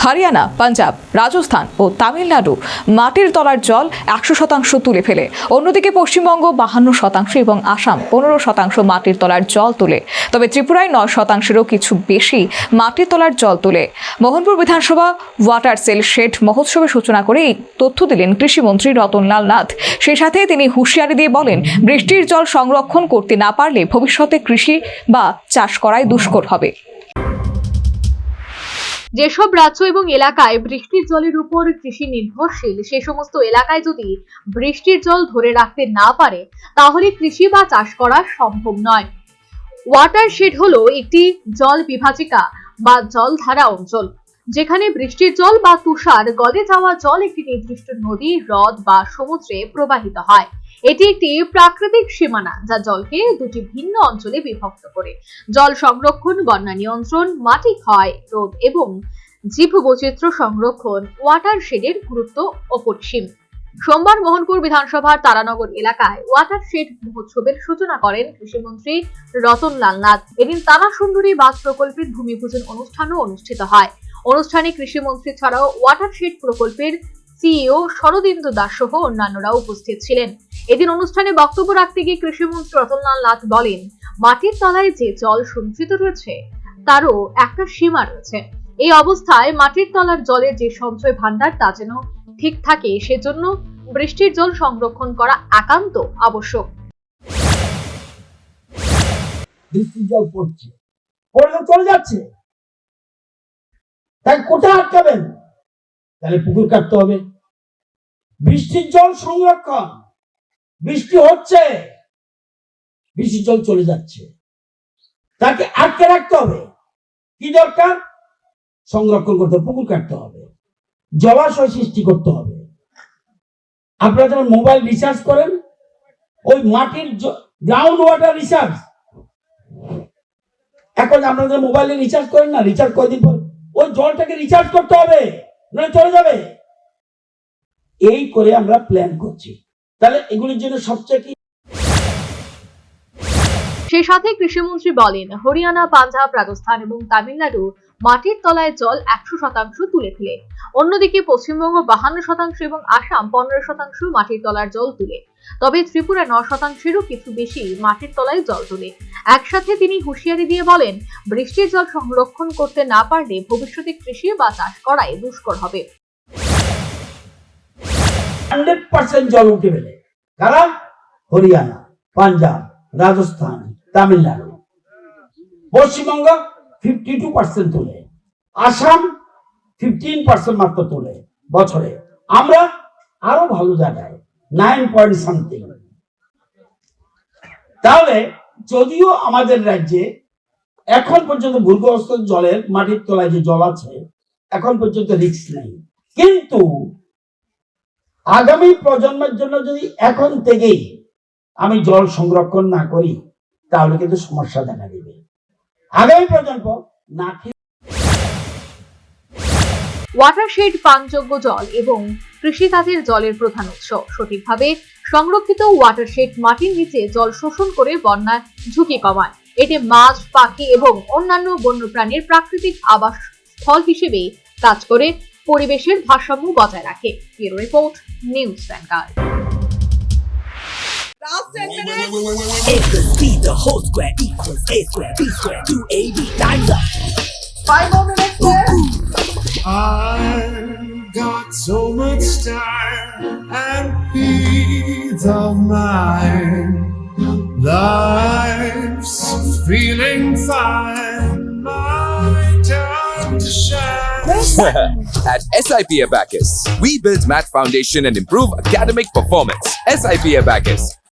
হরিয়ানা, পাঞ্জাব, রাজস্থান ও তামিলনাড়ু মাটির তলার জল 100% তুলে ফেলে। অন্যদিকে পশ্চিমবঙ্গ 52% এবং আসাম 15% মাটির তলার জল তোলে। তবে ত্রিপুরায় 9%-এরও কিছু বেশি মাটির তলার জল তোলে। মোহনপুর বিধানসভা ওয়াটার সেল শেড মহোৎসবের সূচনা করে এই তথ্য দিলেন কৃষিমন্ত্রী রতনলাল নাথ। সেই সাথে তিনি হুঁশিয়ারি দিয়ে বলেন, বৃষ্টির জল সংরক্ষণ করতে না পারলে ভবিষ্যতে কৃষি বা চাষ করাই দুষ্কর হবে। যেসব রাজ্য এবং এলাকায় বৃষ্টির জলের উপর কৃষি নির্ভরশীল, সে সমস্ত এলাকায় যদি বৃষ্টির জল ধরে রাখতে না পারে, তাহলে কৃষি বা চাষ করা সম্ভব নয়। ওয়াটারশেড হলো একটি জল বিভাজিকা বা জলধারা অঞ্চল, যেখানে বৃষ্টির জল বা তুষার গলে যাওয়া জল একটি নির্দিষ্ট নদী, হ্রদ বা সমুদ্রে প্রবাহিত হয়। এটি একটি প্রাকৃতিক সীমানা যা জলকে দুটি ভিন্ন অঞ্চলে বিভক্ত করে। জল সংরক্ষণ, বন্যা নিয়ন্ত্রণ, মাটি ক্ষয় রোধ এবং জীববৈচিত্র্য সংরক্ষণ ওয়াটারশেডের গুরুত্ব অপরিসীম। সোমবার মোহনপুর বিধানসভার তারানগর এলাকায় ওয়াটারশেড মহোৎসবের সূচনা করেন কৃষিমন্ত্রী রতনলাল নাথ। এদিন তারাসুন্দরী বাঁধ প্রকল্পের ভূমিপূজন অনুষ্ঠানও অনুষ্ঠিত হয়। অনুষ্ঠানে কৃষিমন্ত্রী ছাড়াও ওয়াটারশেড প্রকল্পের সিইও শরদিন্দু দাস সহ অন্যান্যরা উপস্থিত ছিলেন। এদিন অনুষ্ঠানে বক্তব্য রাখতে গিয়ে কৃষিমন্ত্রী রতনলাল নাথ বলেন, মাটির তলায় যে জল সঞ্চিত রয়েছে তারও একটা সীমা রয়েছে। এই অবস্থায় মাটির তলার জলের যে সঞ্চয় ভান্ডার তা যেন ঠিক থাকে, সেজন্য বৃষ্টির জল সংরক্ষণ করা একান্ত আবশ্যক। বৃষ্টির জল পড়ছে, পড়ে চলে যাচ্ছে, তাই কোথায় আটকাবেন? তাহলে পুকুর কাটতে হবে। বৃষ্টির জল সংরক্ষণ, বৃষ্টি হচ্ছে, বৃষ্টির জল চলে যাচ্ছে, তাকে আটকে রাখতে হবে। কি দরকার? সংরক্ষণ করতে হবে, পুকুর কাটতে হবে, জলাশয় সৃষ্টি করতে হবে। আপনারা যখন মোবাইল রিচার্জ করেন, ওই মাটির গ্রাউন্ড ওয়াটার রিচার্জ, এখন আপনাদের মোবাইলে রিচার্জ করেন না, রিচার্জ কয়দিন পর ওই জলটাকে রিচার্জ করতে হবে, নয় চলে যাবে। এই করে আমরা প্ল্যান করছি। তাহলে এগুলির জন্য সবচেয়ে কি। সেই সাথে কৃষিমন্ত্রী বলেন, হরিয়ানা, পাঞ্জাব, রাজস্থান এবং তামিলনাড়ু মাটির তলায় জল 100% তুলে ফেলে। অন্যদিকে পশ্চিমবঙ্গ 52% এবং আসাম 15% মাটির তলার জল তুলে। তবে ত্রিপুরা 9%-এরও কিছু বেশি মাটির তলায় জল তোলে। একসাথে তিনি হুঁশিয়ারি দিয়ে বলেন, বৃষ্টির জল সংরক্ষণ করতে না পারলে ভবিষ্যতে কৃষি বা চাষ করাই দুষ্কর হবে। 100% জল উঠে ফেলে কারা? হরিয়ানা, পাঞ্জাব, রাজস্থান, তামিলনাড়ু। পশ্চিমবঙ্গ 52% তোলে, আসাম 15% মাত্র তোলে বছরে। আমরা আরো ভালো জায়গায় 9.something। তাহলে যদিও আমাদের রাজ্যে এখন পর্যন্ত ভূগর্ভস্থ জলের মাটির তলায় যে জল আছে, এখন পর্যন্ত রিস্ক নেই, কিন্তু আগামী প্রজন্মের জন্য যদি এখন থেকেই আমি জল সংরক্ষণ না করি, তাহলে কিন্তু সমস্যা দেখা দেবে। আগামী প্রজন্ম না। ওয়াটারশেড পানযোগ্য জল এবং কৃষিকাজের জলের প্রধান উৎস। সঠিকভাবে সংরক্ষিত ওয়াটারশেড মাটির নিচে জল শোষণ করে বন্যার ঝুঁকি কমায়। এটি মাছ, পাখি এবং অন্যান্য বন্যপ্রাণীর প্রাকৃতিক আবাস স্থল হিসেবে কাজ করে পরিবেশের ভারসাম্য বজায় রাখে। Bureau report, news vanguard. The whole square equals a square, b square, 2ab, time's up. 5 more minutes left. I've got so much time and peace of mind. Life's feeling fine. My time to shine. At SIP Abacus, we build math foundation and improve academic performance. SIP Abacus,